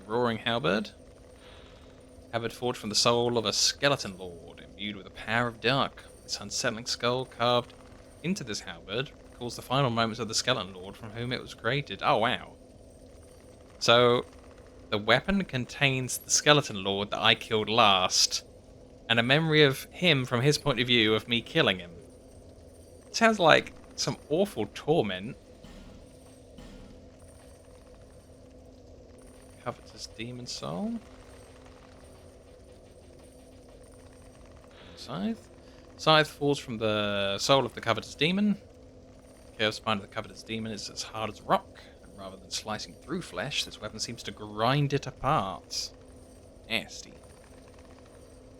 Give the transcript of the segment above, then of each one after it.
roaring halberd. Halberd forged from the soul of a skeleton lord, imbued with the power of dark. This unsettling skull carved into this halberd recalls the final moments of the skeleton lord from whom it was created. Oh, wow. So, the weapon contains the skeleton lord that I killed last, and a memory of him from his point of view of me killing him. Sounds like some awful torment. Covetous demon soul. Scythe. Scythe falls from the soul of the covetous demon. The curved spine of the covetous demon is as hard as rock, and rather than slicing through flesh, this weapon seems to grind it apart. Nasty.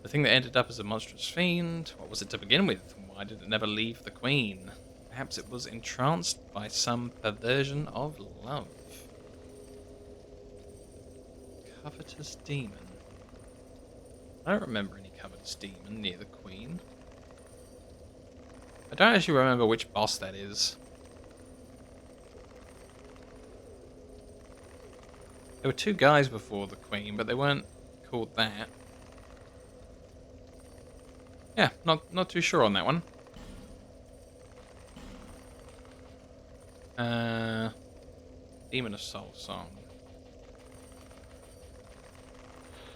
The thing that ended up as a monstrous fiend, what was it to begin with? Why did it never leave the queen? Perhaps it was entranced by some perversion of love. Covetous demon. I don't remember any covetous demon near the queen. I don't actually remember which boss that is. There were two guys before the queen, but they weren't called that. Yeah, not too sure on that one. Demon of Soul Song.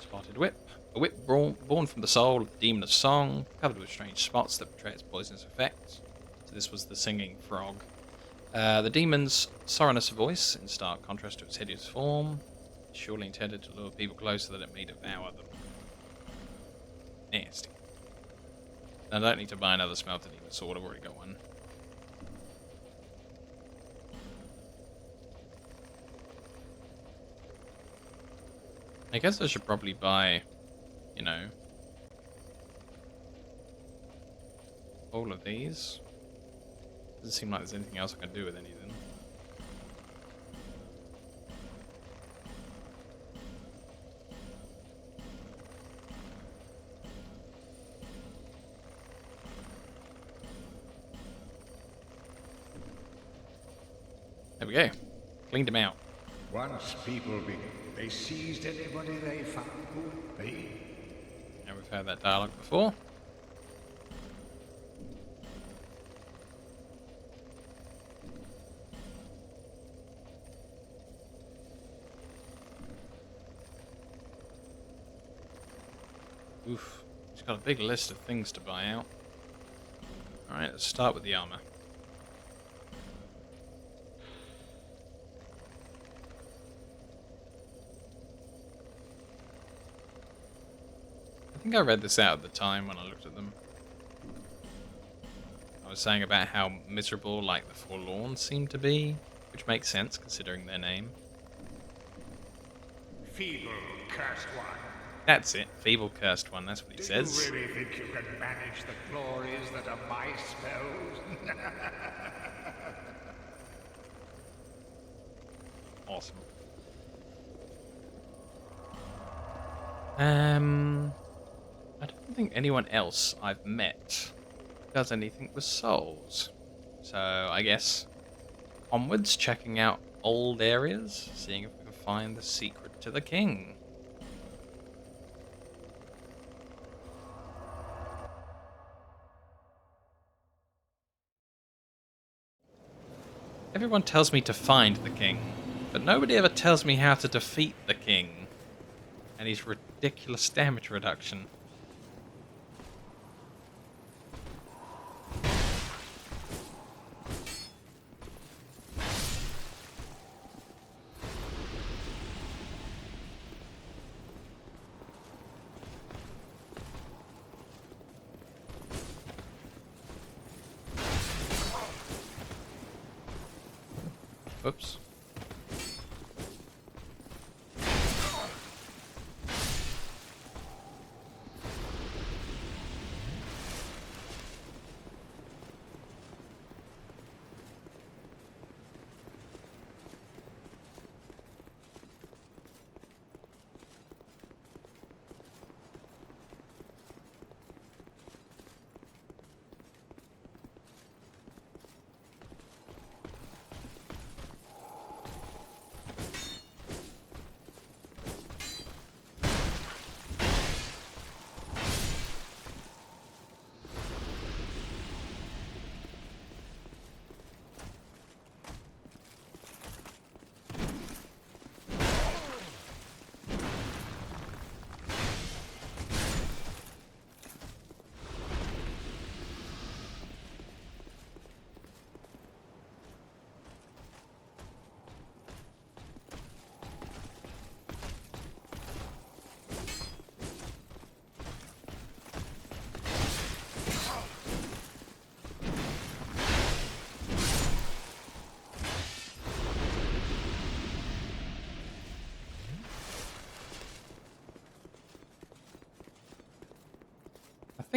Spotted whip. A whip born from the soul of the Demon of Song, covered with strange spots that betray its poisonous effects. So this was the singing frog. The demon's sonorous voice, in stark contrast to its hideous form, surely intended to lure people closer that it may devour them. Nasty. I don't need to buy another smelter demon sword, I've already got one. I guess I should probably buy, you know, all of these. Doesn't seem like there's anything else I can do with any of them. There we go. Cleaned him out. Once people they seized anybody they found would be. Now we've heard that dialogue before. Oof. He's got a big list of things to buy out. Alright, let's start with the armor. I think I read this out at the time when I looked at them. I was saying about how miserable, like, the Forlorn seemed to be, which makes sense considering their name. Feeble, cursed one. That's it, feeble cursed one, that's what he says. Do you really think you can manage the glories that are my spells? Awesome. I don't think anyone else I've met does anything with souls. So I guess onwards, checking out old areas, seeing if we can find the secret to the king. Everyone tells me to find the king, but nobody ever tells me how to defeat the king and his ridiculous damage reduction. Oops.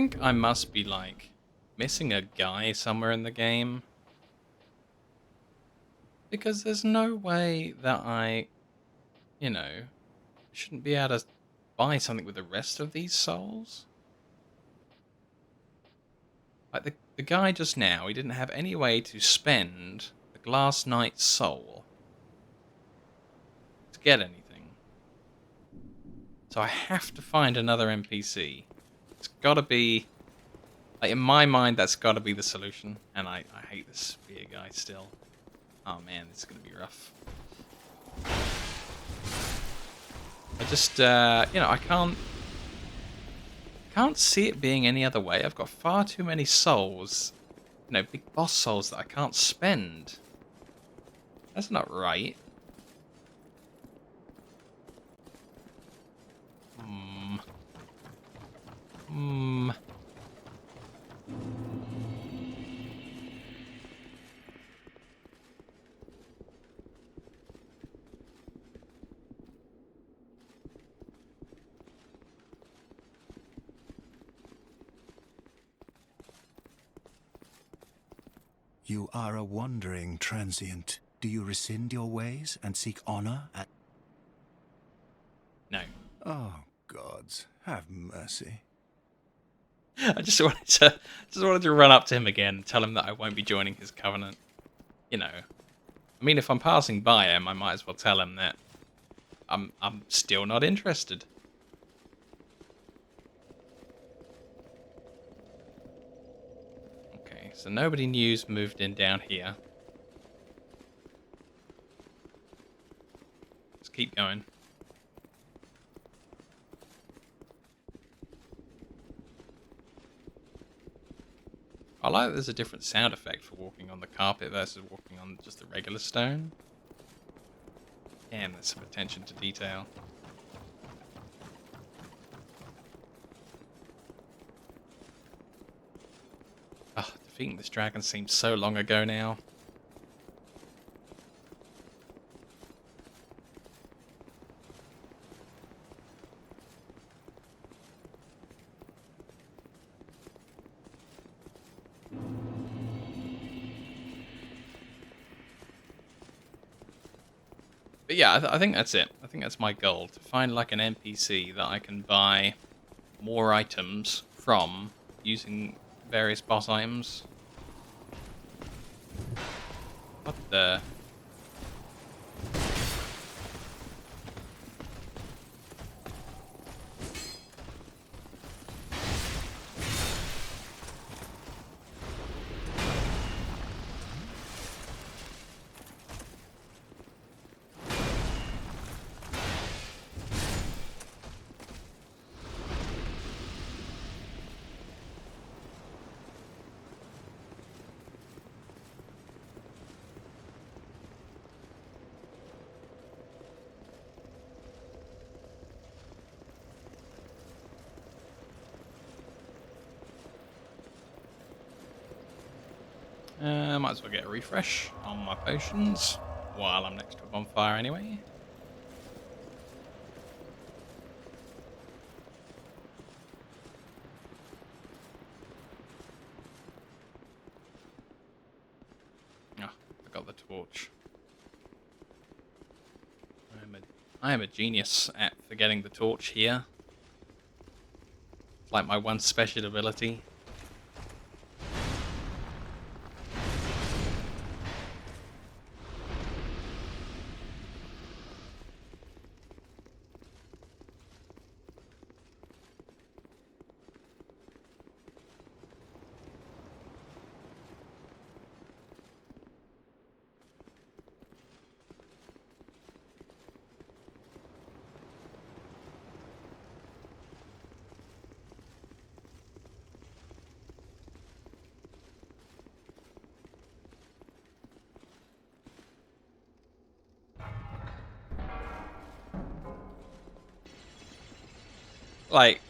think I must be, like, missing a guy somewhere in the game. Because there's no way that you know, shouldn't be able to buy something with the rest of these souls. Like, the guy just now, he didn't have any way to spend the Glass Knight's soul to get anything. So I have to find another NPC. It's gotta be... Like, in my mind, that's gotta be the solution. And I hate this spear guy still. Oh man, this is gonna be rough. I just, you know, I can't see it being any other way. I've got far too many souls, you know, big boss souls that I can't spend. That's not right. You are a wandering transient. Do you rescind your ways and seek honor at... No. Oh, gods, have mercy. I just wanted to run up to him again and tell him that I won't be joining his covenant. You know. I mean, if I'm passing by him, I might as well tell him that I'm still not interested. Okay, so nobody new's moved in down here. Let's keep going. I like that there's a different sound effect for walking on the carpet versus walking on just the regular stone. Damn, there's some attention to detail. Ah, defeating this dragon seems so long ago now. But yeah, I think that's it. I think that's my goal, to find like an NPC that I can buy more items from using various boss items. What the... might as well get a refresh on my potions while I'm next to a bonfire anyway. Ah, I got the torch. I am a genius at forgetting the torch here. It's like my one special ability. Like,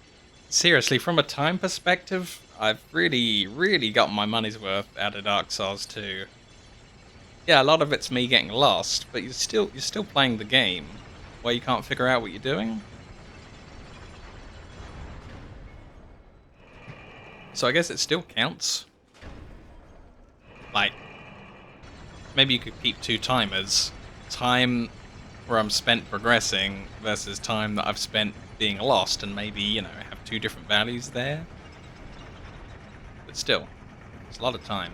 seriously, from a time perspective, I've really got my money's worth out of Dark Souls 2. Yeah, a lot of it's me getting lost, but you're still playing the game where you can't figure out what you're doing. So I guess it still counts. Like, maybe you could keep two timers. Time where I'm spent progressing versus time that I've spent being lost, and maybe, you know, have two different values there. But still, it's a lot of time.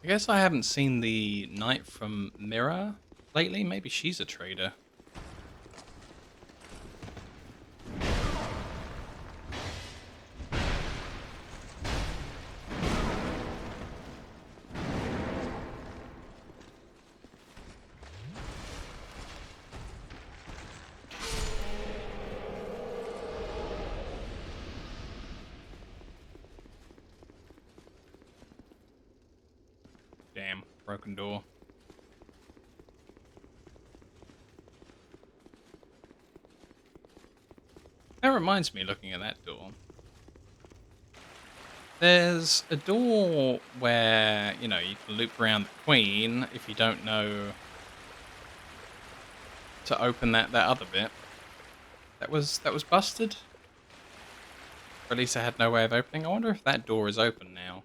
I guess I haven't seen the knight from Mirror lately. Maybe she's a trader. Damn, broken door. That reminds me, looking at that door. There's a door where, you know, you can loop around the queen if you don't know to open that other bit. That was busted? Or at least I had no way of opening. I wonder if that door is open now.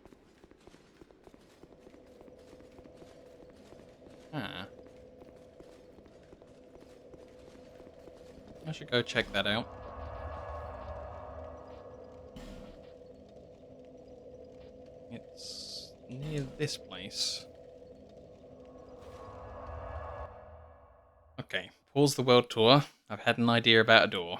Ah. I should go check that out. It's near this place. Okay, pause the world tour. I've had an idea about a door.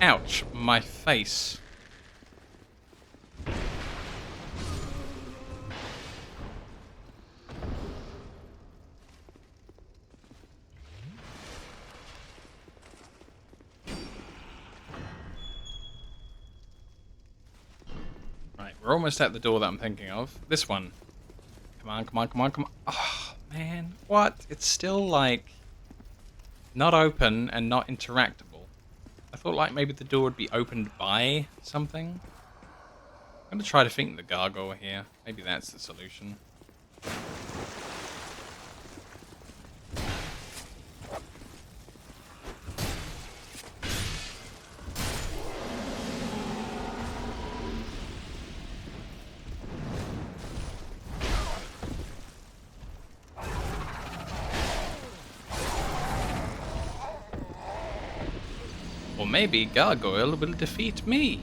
Ouch, my face. Right, we're almost at the door that I'm thinking of. This one. Come on, come on, come on, come on. Oh, man. What? It's still, like, not open and not interactable. I thought, like, maybe the door would be opened by something. I'm going to try to think the gargoyle here. Maybe that's the solution. Or maybe Gargoyle will defeat me.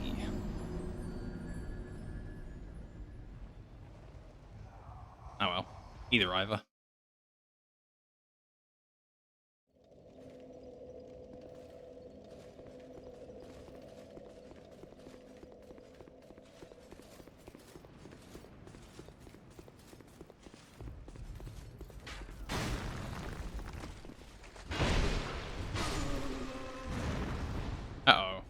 Oh well, either. Uh-oh.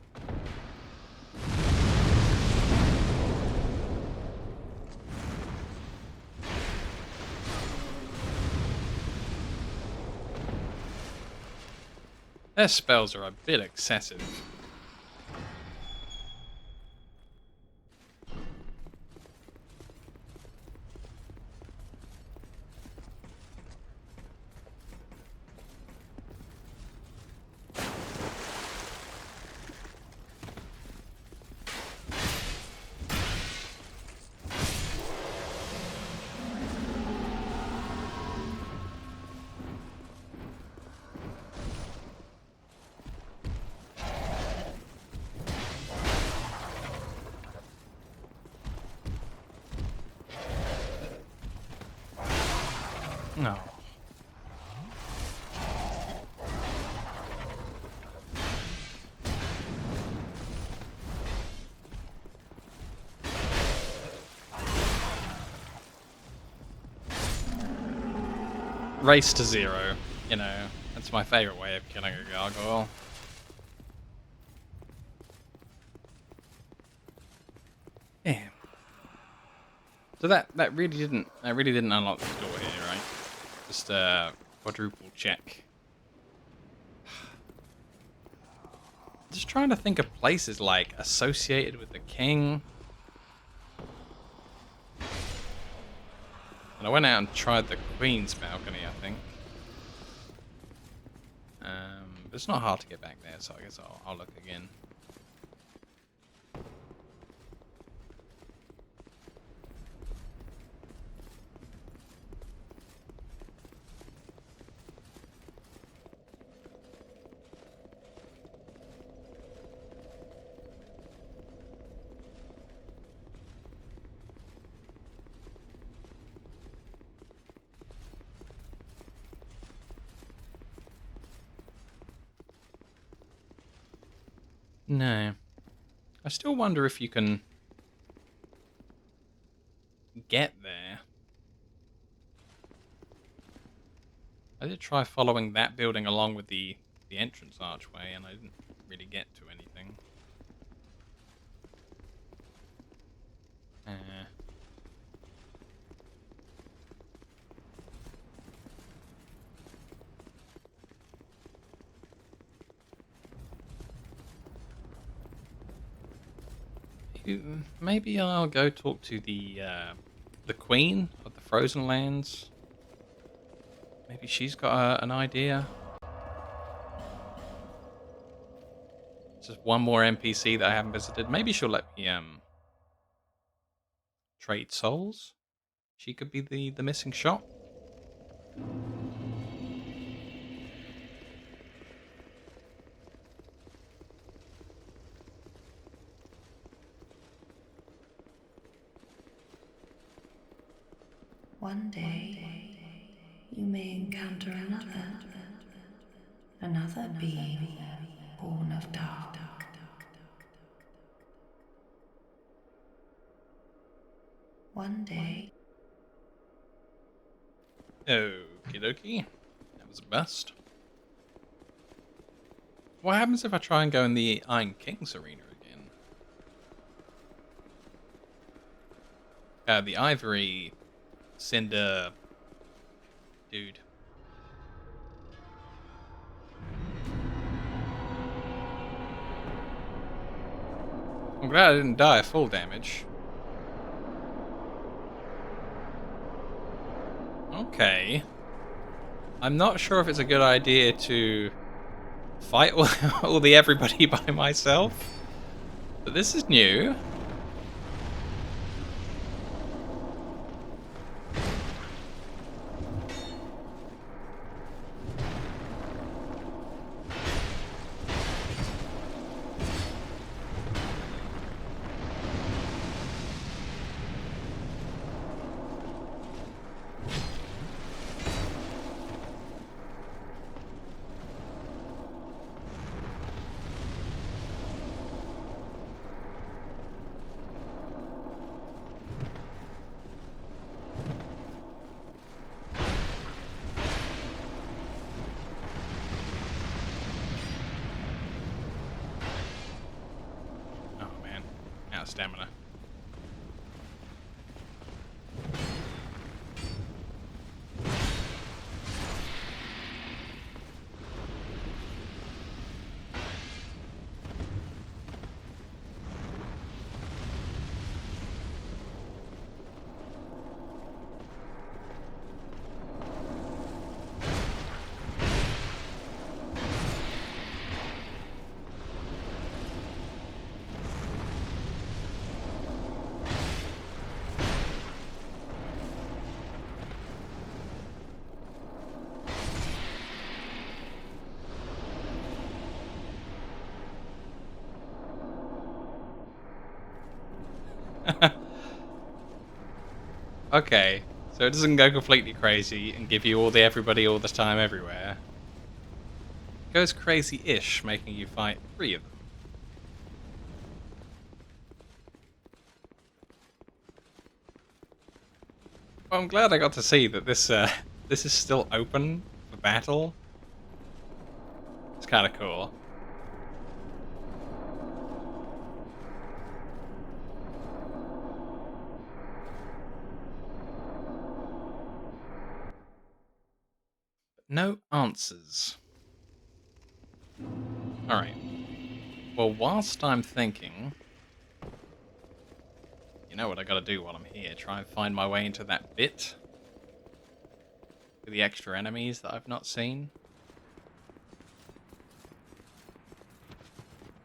Their spells are a bit excessive. race to 0. You know, that's my favourite way of killing a gargoyle. Yeah. So that really didn't unlock the door here, right? Just a quadruple check. Just trying to think of places like associated with the king. And I went out and tried the queen's balcony, I think. But it's not hard to get back there, so I guess I'll look again. No. I still wonder if you can get there. I did try following that building along with the entrance archway, and I didn't really get to anything. Maybe I'll go talk to the queen of the Frozen Lands. Maybe she's got an idea. Just one more NPC that I haven't visited. Maybe she'll let me trade souls. She could be the missing shot. One day, you may encounter another being born of dark. One day. Okie dokie. That was a bust. What happens if I try and go in the Iron King's arena again? The Ivory Cinder dude. I'm glad I didn't die full damage. Okay. I'm not sure if it's a good idea to fight all the everybody by myself, but this is new. Stamina. Okay, so it doesn't go completely crazy and give you all the everybody all the time everywhere. It goes crazy-ish, making you fight 3 of them. Well, I'm glad I got to see that this This is still open for battle. It's kind of cool. No answers. Alright. Well, whilst I'm thinking... You know what I gotta do while I'm here? Try and find my way into that bit. With the extra enemies that I've not seen.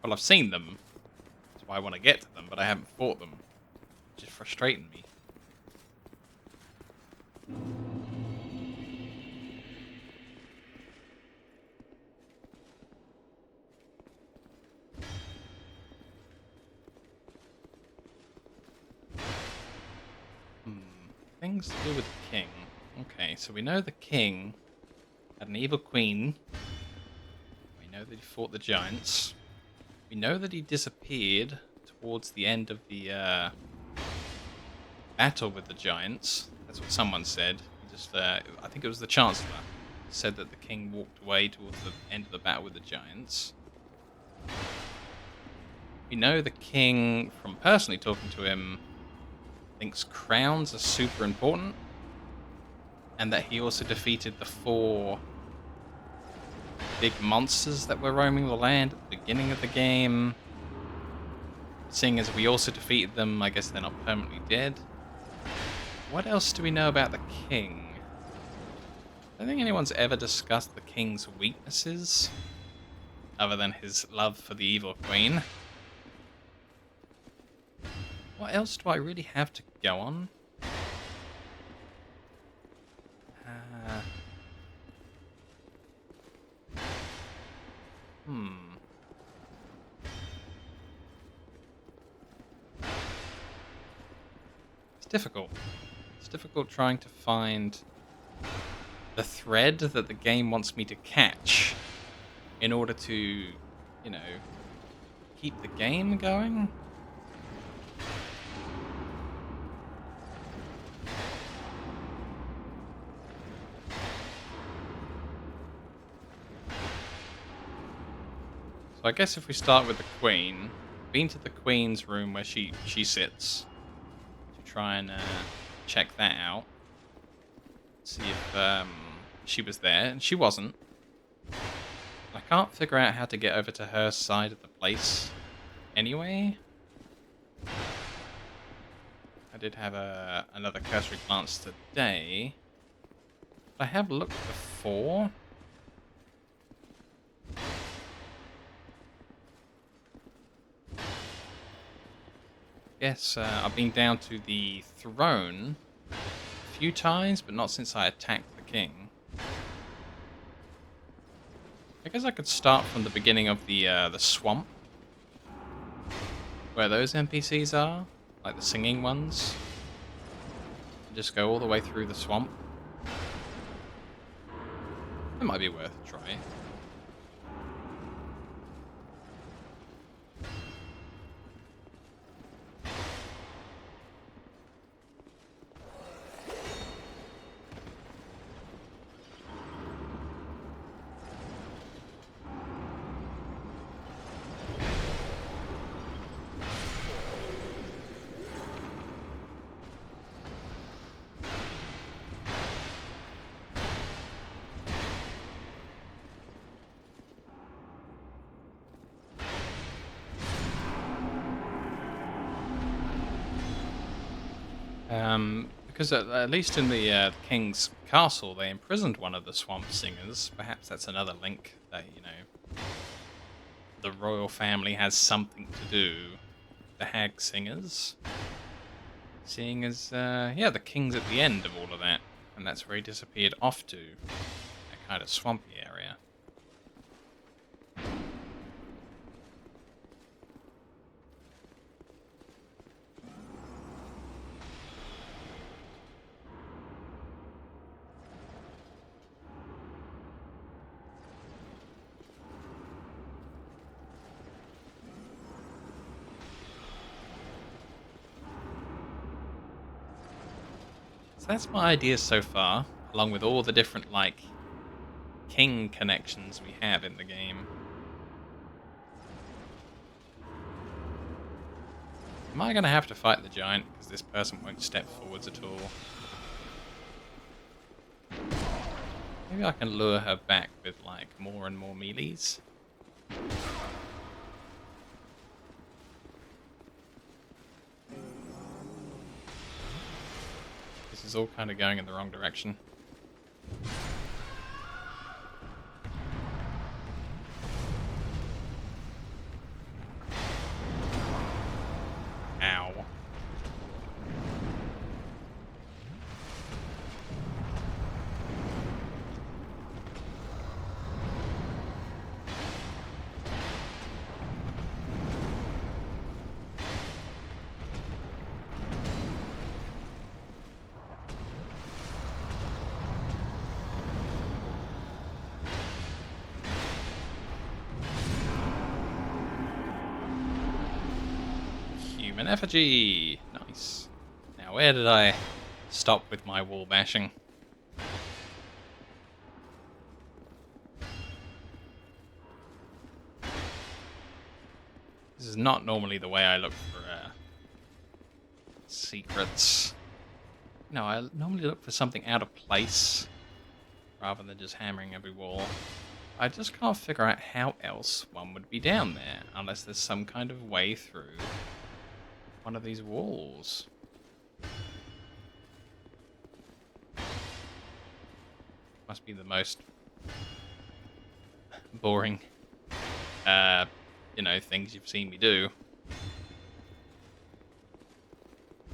Well, I've seen them. That's why I want to get to them, but I haven't fought them. Which is frustrating me. Things to do with the king. Okay, so we know the king had an evil queen. We know that he fought the giants. We know that he disappeared towards the end of the battle with the giants. That's what someone said. He just, I think it was the Chancellor, said that the king walked away towards the end of the battle with the giants. We know the king, from personally talking to him, thinks crowns are super important, and that he also defeated the 4 big monsters that were roaming the land at the beginning of the game. Seeing as we also defeated them, I guess they're not permanently dead. What else do we know about the king? I don't think anyone's ever discussed the king's weaknesses, other than his love for the evil queen. What else do I really have to go on? It's difficult. It's difficult trying to find the thread that the game wants me to catch in order to, you know, keep the game going. So I guess if we start with the Queen, been to the Queen's room where she sits to try and check that out, see if she was there, and she wasn't. I can't figure out how to get over to her side of the place anyway. I did have another cursory glance today. I have looked before. Yes, I've been down to the throne a few times, but not since I attacked the king. I guess I could start from the beginning of the swamp, where those NPCs are, like the singing ones. And just go all the way through the swamp. It might be worth a try. Because at least in the king's castle, they imprisoned one of the swamp singers. Perhaps that's another link that, you know, the royal family has something to do with the hag singers. Seeing as, yeah, the king's at the end of all of that, and that's where he disappeared off to, a kind of swampy area. So that's my idea so far. along with all the different, like, king connections we have in the game. Am I going to have to fight the giant because this person won't step forwards at all? Maybe I can lure her back with, like, more and more melees. This is all kind of going in the wrong direction. Ow. Human effigy! Nice. Now where did I stop with my wall bashing? This is not normally the way I look for secrets. No, I normally look for something out of place rather than just hammering every wall. I just can't figure out how else one would be down there unless there's some kind of way through one of these walls. Must be the most boring, things you've seen me do.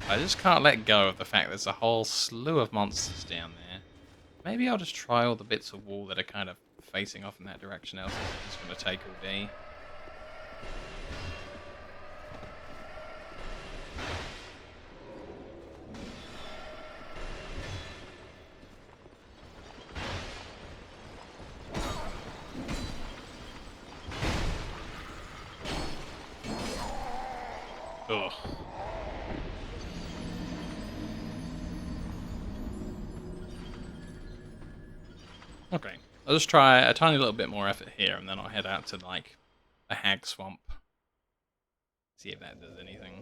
I just can't let go of the fact there's a whole slew of monsters down there. Maybe I'll just try all the bits of wall that are kind of facing off in that direction, else it's just going to take all day. Ugh. Okay, I'll just try a tiny little bit more effort here, and then I'll head out to, like, a hag swamp. See if that does anything.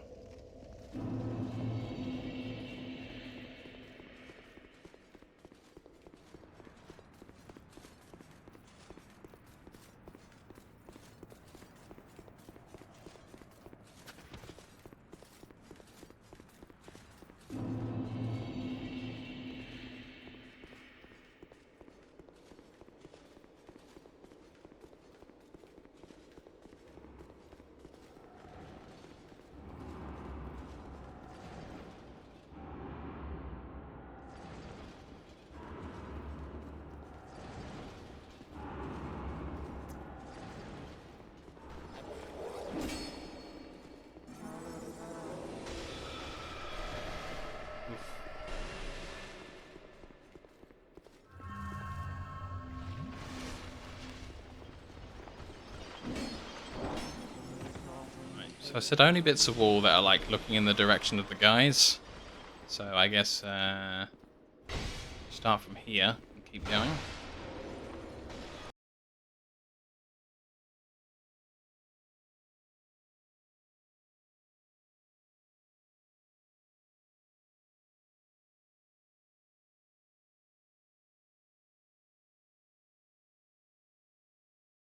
So I said only bits of wall that are, like, looking in the direction of the guys. So I guess start from here and keep going.